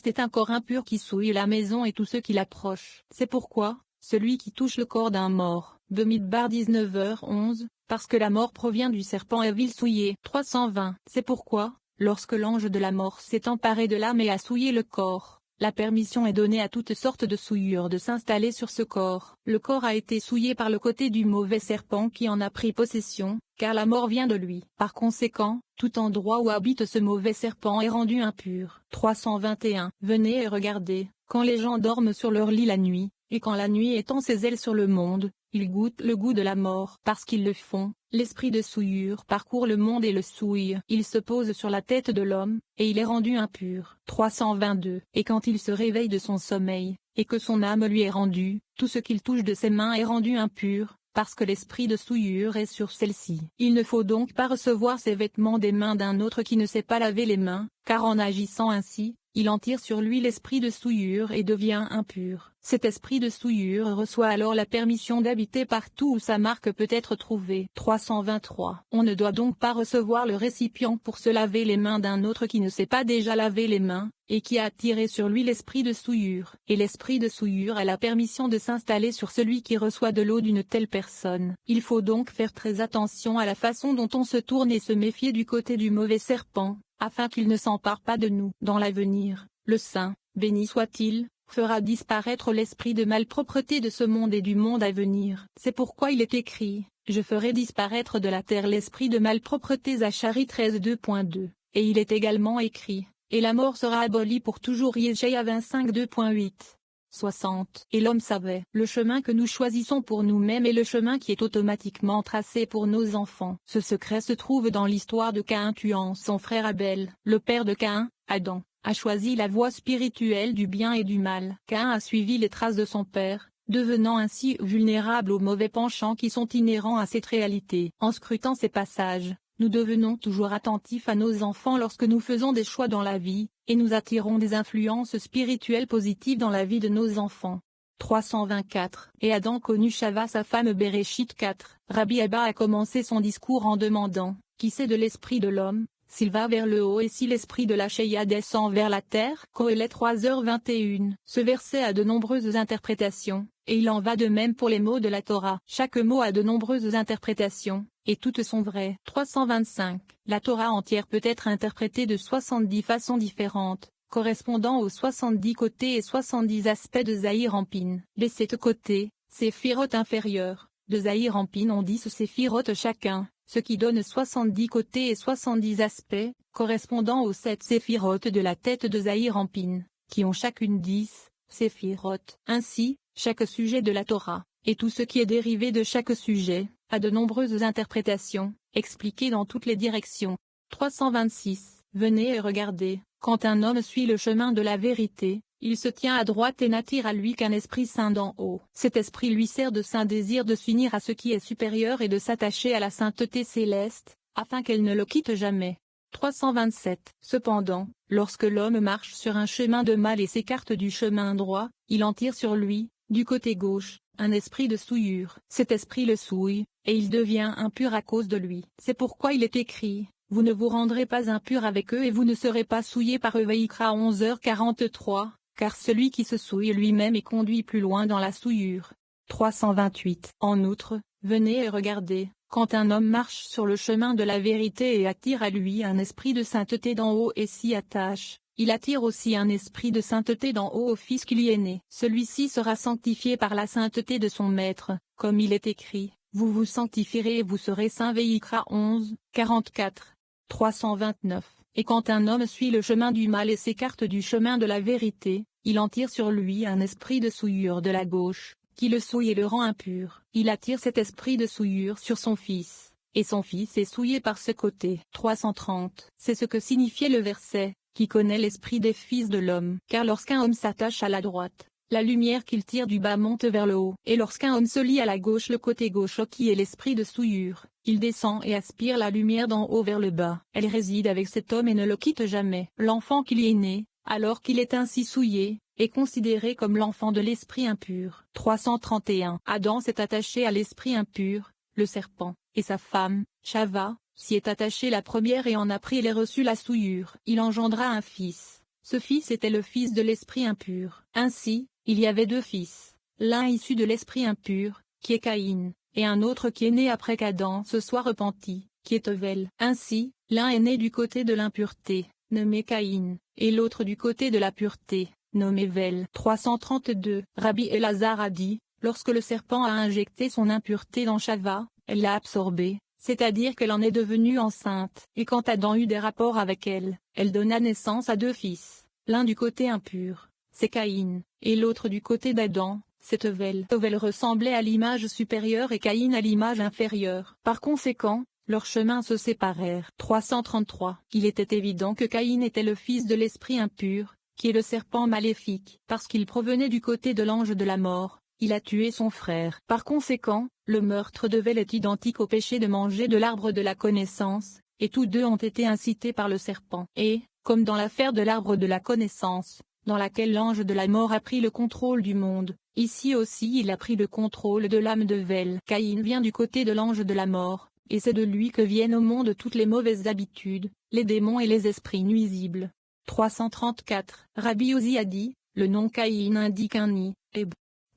C'est un corps impur qui souille la maison et tous ceux qui l'approchent. C'est pourquoi, celui qui touche le corps d'un mort, Bamidbar 19h11, parce que la mort provient du serpent est vil souillé. 320. C'est pourquoi, lorsque l'ange de la mort s'est emparé de l'âme et a souillé le corps, la permission est donnée à toutes sortes de souillures de s'installer sur ce corps. Le corps a été souillé par le côté du mauvais serpent qui en a pris possession, car la mort vient de lui. Par conséquent, tout endroit où habite ce mauvais serpent est rendu impur. 321. Venez et regardez, quand les gens dorment sur leur lit la nuit, et quand la nuit étend ses ailes sur le monde, ils goûtent le goût de la mort. Parce qu'ils le font, l'esprit de souillure parcourt le monde et le souille. Il se pose sur la tête de l'homme, et il est rendu impur. 322. Et quand il se réveille de son sommeil, et que son âme lui est rendue, tout ce qu'il touche de ses mains est rendu impur, parce que l'esprit de souillure est sur celle-ci. Il ne faut donc pas recevoir ses vêtements des mains d'un autre qui ne sait pas laver les mains, car en agissant ainsi, il en tire sur lui l'esprit de souillure et devient impur. Cet esprit de souillure reçoit alors la permission d'habiter partout où sa marque peut être trouvée. 323. On ne doit donc pas recevoir le récipient pour se laver les mains d'un autre qui ne sait pas déjà laver les mains, et qui a attiré sur lui l'esprit de souillure. Et l'esprit de souillure a la permission de s'installer sur celui qui reçoit de l'eau d'une telle personne. Il faut donc faire très attention à la façon dont on se tourne et se méfier du côté du mauvais serpent, afin qu'il ne s'empare pas de nous. Dans l'avenir, le Saint, béni soit-il, fera disparaître l'esprit de malpropreté de ce monde et du monde à venir. C'est pourquoi il est écrit, je ferai disparaître de la terre l'esprit de malpropreté. Zacharie 13:2.2. Et il est également écrit, et la mort sera abolie pour toujours. Yeshaïa 25:2.8. 60. Et l'homme savait. Le chemin que nous choisissons pour nous-mêmes est le chemin qui est automatiquement tracé pour nos enfants. Ce secret se trouve dans l'histoire de Caïn tuant son frère Abel. Le père de Caïn, Adam, a choisi la voie spirituelle du bien et du mal. Caïn a suivi les traces de son père, devenant ainsi vulnérable aux mauvais penchants qui sont inhérents à cette réalité. En scrutant ces passages, nous devenons toujours attentifs à nos enfants lorsque nous faisons des choix dans la vie, et nous attirons des influences spirituelles positives dans la vie de nos enfants. 324. Et Adam connut Chava sa femme Béréchit 4. Rabbi Abba a commencé son discours en demandant, qui sait de l'esprit de l'homme, s'il va vers le haut et si l'esprit de la Sheïa descend vers la terre. Qohélet 3h21. Ce verset a de nombreuses interprétations, et il en va de même pour les mots de la Torah. Chaque mot a de nombreuses interprétations, et toutes sont vraies. 325. La Torah entière peut être interprétée de 70 façons différentes, correspondant aux 70 côtés et 70 aspects de Zahir Anpin. Les 7 côtés, séphirotes inférieures, de Zahir Anpin ont 10 séphirotes chacun, ce qui donne 70 côtés et 70 aspects, correspondant aux 7 séphirotes de la tête de Zahir Anpin, qui ont chacune 10 séphirotes. Ainsi, chaque sujet de la Torah, et tout ce qui est dérivé de chaque sujet, a de nombreuses interprétations, expliquées dans toutes les directions. 326. Venez et regardez, quand un homme suit le chemin de la vérité, il se tient à droite et n'attire à lui qu'un esprit saint d'en haut. Cet esprit lui sert de saint désir de s'unir à ce qui est supérieur et de s'attacher à la sainteté céleste, afin qu'elle ne le quitte jamais. 327. Cependant, lorsque l'homme marche sur un chemin de mal et s'écarte du chemin droit, il en tire sur lui, du côté gauche, un esprit de souillure. Cet esprit le souille, et il devient impur à cause de lui. C'est pourquoi il est écrit, vous ne vous rendrez pas impur avec eux et vous ne serez pas souillés par eux. Vaïkra 11h43, car celui qui se souille lui-même est conduit plus loin dans la souillure. 328. En outre, venez et regardez, quand un homme marche sur le chemin de la vérité et attire à lui un esprit de sainteté d'en haut et s'y attache, il attire aussi un esprit de sainteté d'en haut au fils qui lui est né. Celui-ci sera sanctifié par la sainteté de son maître, comme il est écrit, vous vous sanctifierez et vous serez saints. Vaïkra 11:44. 329. Et quand un homme suit le chemin du mal et s'écarte du chemin de la vérité, il en tire sur lui un esprit de souillure de la gauche, qui le souille et le rend impur. Il attire cet esprit de souillure sur son fils, et son fils est souillé par ce côté. 330. C'est ce que signifiait le verset, qui connaît l'esprit des fils de l'homme. Car lorsqu'un homme s'attache à la droite, la lumière qu'il tire du bas monte vers le haut. Et lorsqu'un homme se lie à la gauche, le côté gauche qui est l'esprit de souillure, il descend et aspire la lumière d'en haut vers le bas. Elle réside avec cet homme et ne le quitte jamais. L'enfant qui lui est né, alors qu'il est ainsi souillé, est considéré comme l'enfant de l'esprit impur. 331. Adam s'est attaché à l'esprit impur, le serpent, et sa femme, Chava, s'y est attachée la première et en a pris et reçu la souillure. Il engendra un fils. Ce fils était le fils de l'esprit impur. Ainsi, il y avait deux fils, l'un issu de l'esprit impur, qui est Caïn, et un autre qui est né après qu'Adam se soit repenti, qui est Hevel. Ainsi, l'un est né du côté de l'impureté, nommé Caïn, et l'autre du côté de la pureté, nommé Hevel. 332. Rabbi Elazar a dit, lorsque le serpent a injecté son impureté dans Chava, elle l'a absorbée, c'est-à-dire qu'elle en est devenue enceinte. Et quand Adam eut des rapports avec elle, elle donna naissance à deux fils, l'un du côté impur, c'est Caïn, et l'autre du côté d'Adam, c'est Hevel. Hevel ressemblait à l'image supérieure et Caïn à l'image inférieure. Par conséquent, leurs chemins se séparèrent. 333. Il était évident que Caïn était le fils de l'esprit impur, qui est le serpent maléfique. Parce qu'il provenait du côté de l'ange de la mort, il a tué son frère. Par conséquent, le meurtre d'Hevel est identique au péché de manger de l'arbre de la connaissance, et tous deux ont été incités par le serpent. Et, comme dans l'affaire de l'arbre de la connaissance, dans laquelle l'ange de la mort a pris le contrôle du monde, ici aussi il a pris le contrôle de l'âme d'Hevel. Caïn vient du côté de l'ange de la mort, et c'est de lui que viennent au monde toutes les mauvaises habitudes, les démons et les esprits nuisibles. 334. Rabbi Ozi a dit, le nom Caïn indique un nid, et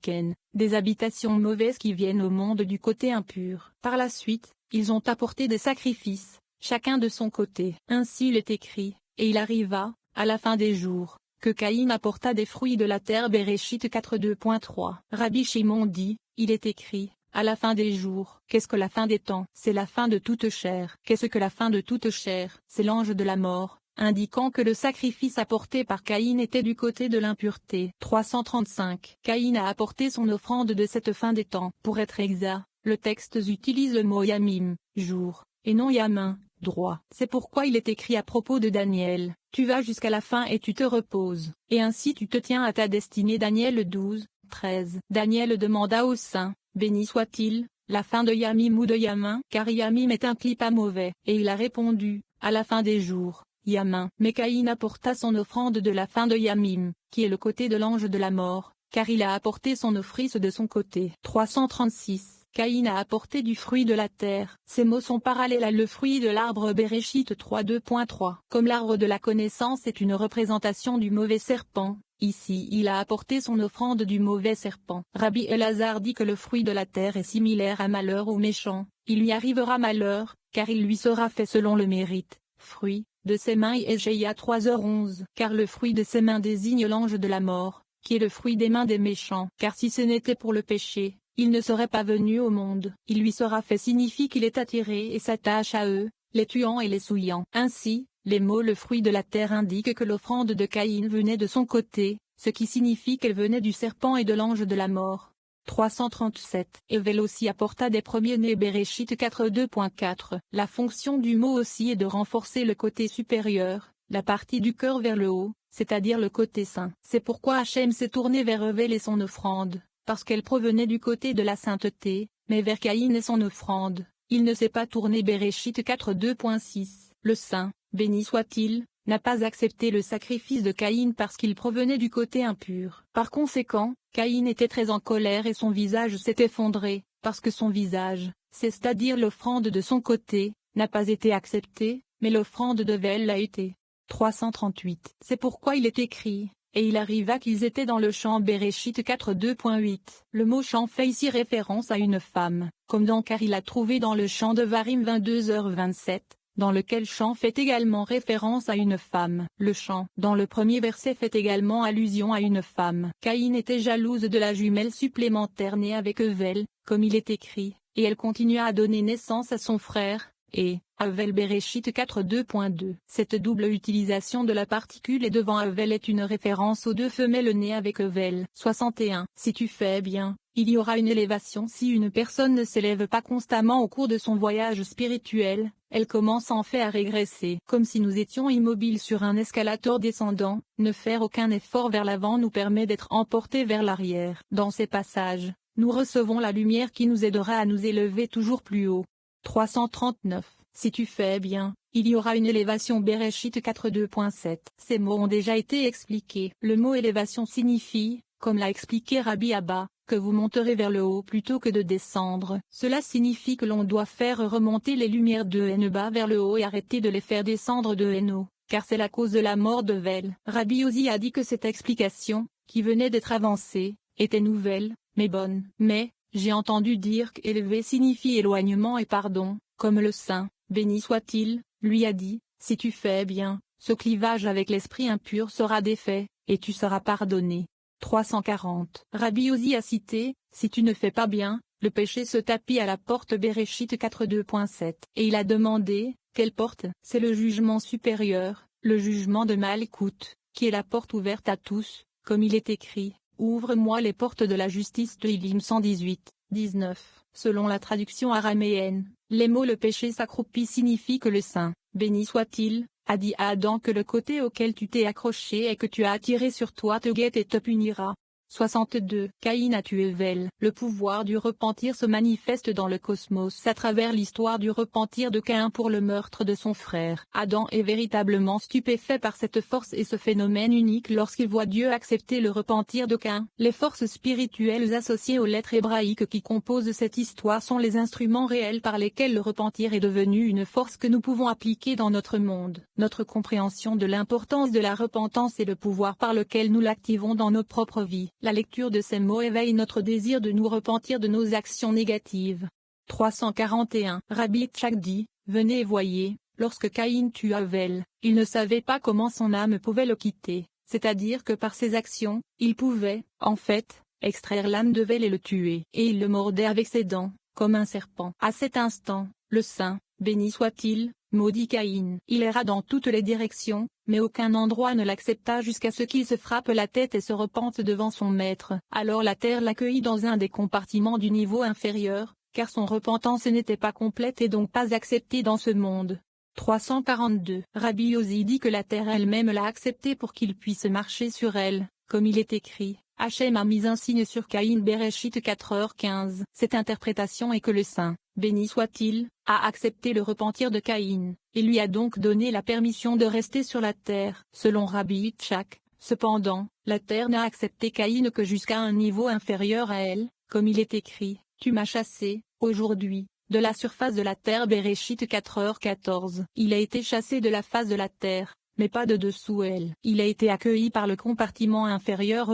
Ken, des habitations mauvaises qui viennent au monde du côté impur. Par la suite, ils ont apporté des sacrifices, chacun de son côté. Ainsi il est écrit, et il arriva, à la fin des jours, que Caïn apporta des fruits de la terre. Béréchit 4.2.3. Rabbi Shimon dit, il est écrit, à la fin des jours. Qu'est-ce que la fin des temps? C'est la fin de toute chair. Qu'est-ce que la fin de toute chair? C'est l'ange de la mort, indiquant que le sacrifice apporté par Caïn était du côté de l'impureté. 335. Caïn a apporté son offrande de cette fin des temps. Pour être exact, le texte utilise le mot yamim, jour, et non yamin, droit. C'est pourquoi il est écrit à propos de Daniel, tu vas jusqu'à la fin et tu te reposes, et ainsi tu te tiens à ta destinée. Daniel 12, 13. Daniel demanda aux saints, béni soit-il, la fin de Yamim ou de Yamin, car Yamim est un clipat mauvais, et il a répondu, à la fin des jours, Yamin. Mais Caïn apporta son offrande de la fin de Yamim, qui est le côté de l'ange de la mort, car il a apporté son offrisse de son côté. 336. Caïn a apporté du fruit de la terre. Ces mots sont parallèles à le fruit de l'arbre. Béréchit 3.2.3. Comme l'arbre de la connaissance est une représentation du mauvais serpent, ici il a apporté son offrande du mauvais serpent. Rabbi Elazar dit que le fruit de la terre est similaire à malheur au méchant, il lui arrivera malheur, car il lui sera fait selon le mérite. Fruit de ses mains. Ésaïe 3h11. Car le fruit de ses mains désigne l'ange de la mort, qui est le fruit des mains des méchants. Car si ce n'était pour le péché, il ne serait pas venu au monde. Il lui sera fait signifie qu'il est attiré et s'attache à eux, les tuant et les souillant. Ainsi, les mots le fruit de la terre indiquent que l'offrande de Caïn venait de son côté, ce qui signifie qu'elle venait du serpent et de l'ange de la mort. 337. Hevel aussi apporta des premiers-nés. Béréchit 4.2.4. La fonction du mot aussi est de renforcer le côté supérieur, la partie du cœur vers le haut, c'est-à-dire le côté saint. C'est pourquoi Hachem s'est tourné vers Hevel et son offrande, parce qu'elle provenait du côté de la sainteté, mais vers Caïn et son offrande, il ne s'est pas tourné. Béréchit 4.2.6. Le saint, béni soit-il, n'a pas accepté le sacrifice de Caïn parce qu'il provenait du côté impur. Par conséquent, Caïn était très en colère et son visage s'est effondré, parce que son visage, c'est-à-dire l'offrande de son côté, n'a pas été acceptée, mais l'offrande d'Hevel l'a été. 338. C'est pourquoi il est écrit, et il arriva qu'ils étaient dans le champ. Béréchit 4.2.8. Le mot champ fait ici référence à une femme, comme dans car il a trouvé dans le champ de Varim 22h27. Dans lequel chant fait également référence à une femme. Le chant, dans le premier verset, fait également allusion à une femme. Caïn était jalouse de la jumelle supplémentaire née avec Hevel, comme il est écrit, et elle continua à donner naissance à son frère, et, Hevel. Béréchit 4.2.2. Cette double utilisation de la particule et devant Hevel est une référence aux deux femelles nées avec Hevel. 61. Si tu fais bien, il y aura une élévation. Si une personne ne s'élève pas constamment au cours de son voyage spirituel, elle commence en fait à régresser. Comme si nous étions immobiles sur un escalator descendant, ne faire aucun effort vers l'avant nous permet d'être emportés vers l'arrière. Dans ces passages, nous recevons la lumière qui nous aidera à nous élever toujours plus haut. 339. Si tu fais bien, il y aura une élévation. Béréchit 4.2.7. Ces mots ont déjà été expliqués. Le mot élévation signifie, comme l'a expliqué Rabbi Abba, que vous monterez vers le haut plutôt que de descendre. Cela signifie que l'on doit faire remonter les lumières de Heneba vers le haut et arrêter de les faire descendre de Heno. car c'est la cause de la mort de Vel. Rabbi Ozi a dit que cette explication, qui venait d'être avancée, était nouvelle, mais bonne. Mais, j'ai entendu dire qu'élevé signifie éloignement et pardon, comme le saint, béni soit-il, lui a dit, si tu fais bien, ce clivage avec l'esprit impur sera défait, et tu seras pardonné. 340. Rabbi Ozi a cité, si tu ne fais pas bien, le péché se tapit à la porte. Béréchit 4:2.7. Et il a demandé, quelle porte? C'est le jugement supérieur, le jugement de Malkout, qui est la porte ouverte à tous, comme il est écrit, ouvre-moi les portes de la justice. Tehillim 118, 19. Selon la traduction araméenne, les mots le péché s'accroupit signifie que le saint, béni soit-il, a dit à Adam que le côté auquel tu t'es accroché et que tu as attiré sur toi te guette et te punira. 62. Caïn a tué Vel. Le pouvoir du repentir se manifeste dans le cosmos à travers l'histoire du repentir de Caïn pour le meurtre de son frère. Adam est véritablement stupéfait par cette force et ce phénomène unique lorsqu'il voit Dieu accepter le repentir de Caïn. Les forces spirituelles associées aux lettres hébraïques qui composent cette histoire sont les instruments réels par lesquels le repentir est devenu une force que nous pouvons appliquer dans notre monde. Notre compréhension de l'importance de la repentance et le pouvoir par lequel nous l'activons dans nos propres vies. La lecture de ces mots éveille notre désir de nous repentir de nos actions négatives. 341. Rabbi Yitzhak dit, venez et voyez, lorsque Caïn tua Abel, il ne savait pas comment son âme pouvait le quitter, c'est-à-dire que par ses actions, il pouvait, en fait, extraire l'âme de Abel et le tuer. Et il le mordait avec ses dents, comme un serpent. À cet instant, le saint, béni soit-il, maudit Caïn. Il erra dans toutes les directions, mais aucun endroit ne l'accepta jusqu'à ce qu'il se frappe la tête et se repente devant son maître. Alors la terre l'accueillit dans un des compartiments du niveau inférieur, car son repentance n'était pas complète et donc pas acceptée dans ce monde. 342. Rabbi Ozi dit que la terre elle-même l'a acceptée pour qu'il puisse marcher sur elle, comme il est écrit. Hachem a mis un signe sur Caïn. Béréchit 4h15. Cette interprétation est que le saint, béni soit-il, a accepté le repentir de Caïn, et lui a donc donné la permission de rester sur la terre. Selon Rabbi Yitzhak, cependant, la terre n'a accepté Caïn que jusqu'à un niveau inférieur à elle, comme il est écrit, tu m'as chassé, aujourd'hui, de la surface de la terre. Béréchit 4h14. Il a été chassé de la face de la terre, mais pas de dessous elle. Il a été accueilli par le compartiment inférieur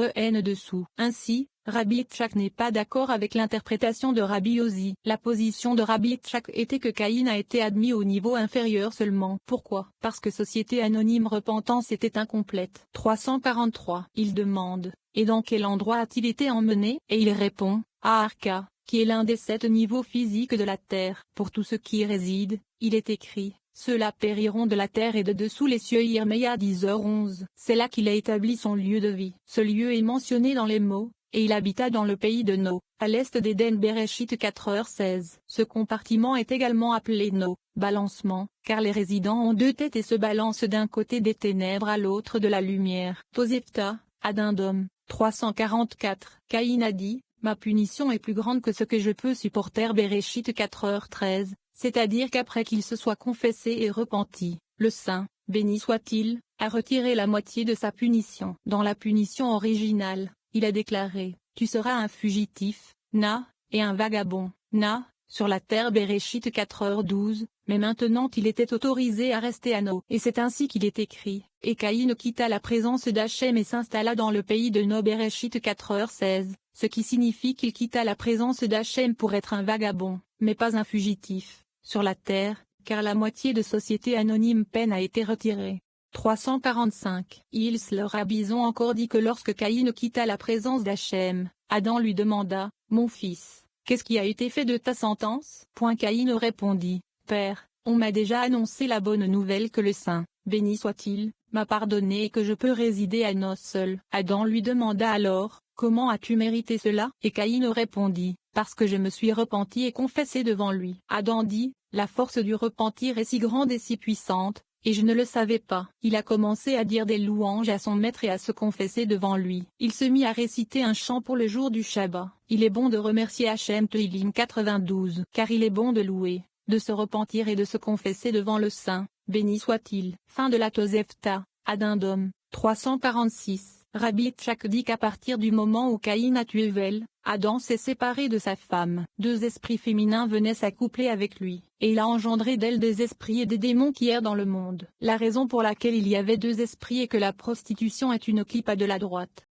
dessous. Ainsi, Rabbi Yitzhak n'est pas d'accord avec l'interprétation de Rabbi Ozi. La position de Rabbi Yitzhak était que Caïn a été admis au niveau inférieur seulement. Pourquoi? Parce que Société Anonyme Repentance était incomplète. 343. Il demande, et dans quel endroit a-t-il été emmené? Et il répond, à Arka, qui est l'un des 7 niveaux physiques de la terre. Pour tous ceux qui y résident, il est écrit, ceux-là périront de la terre et de dessous les cieux. Yermeya 10h11. C'est là qu'il a établi son lieu de vie. Ce lieu est mentionné dans les mots, et il habita dans le pays de No, à l'est d'Éden. Béréchit 4h16. Ce compartiment est également appelé No, balancement, car les résidents ont 2 têtes et se balancent d'un côté des ténèbres à l'autre de la lumière. Tosefta, Adindom, 344. Caïn a dit, ma punition est plus grande que ce que je peux supporter. Béréchit 4h13. C'est-à-dire qu'après qu'il se soit confessé et repenti, le saint, béni soit-il, a retiré la moitié de sa punition. Dans la punition originale, il a déclaré, tu seras un fugitif, na, et un vagabond, na, sur la terre. Béréchit 4h12, mais maintenant il était autorisé à rester à No. Et c'est ainsi qu'il est écrit, et Caïn quitta la présence d'Hachem et s'installa dans le pays de No. Béréchit 4h16, ce qui signifie qu'il quitta la présence d'Hachem pour être un vagabond, mais pas un fugitif, sur la terre, car la moitié de Société Anonyme peine a été retirée. 345. Ils leur ont encore dit que lorsque Caïn quitta la présence d'Hachem, Adam lui demanda, mon fils, qu'est-ce qui a été fait de ta sentence? Caïn répondit, Père, on m'a déjà annoncé la bonne nouvelle que le saint, béni soit-il, m'a pardonné et que je peux résider à No seul. Adam lui demanda alors, comment as-tu mérité cela? Et Caïn répondit, parce que je me suis repenti et confessé devant lui. Adam dit, la force du repentir est si grande et si puissante, et je ne le savais pas. Il a commencé à dire des louanges à son maître et à se confesser devant lui. Il se mit à réciter un chant pour le jour du Shabbat. Il est bon de remercier Hachem. Tehillim 92. Car il est bon de louer, de se repentir et de se confesser devant le Saint, béni soit-il. Fin de la Tosefta, Adindom, 346. Rabbi Yitzhak dit qu'à partir du moment où Caïn a tué Vel, Adam s'est séparé de sa femme. Deux esprits féminins venaient s'accoupler avec lui, et il a engendré d'elle des esprits et des démons qui errent dans le monde. La raison pour laquelle il y avait deux esprits est que la prostitution est une clipa de la droite.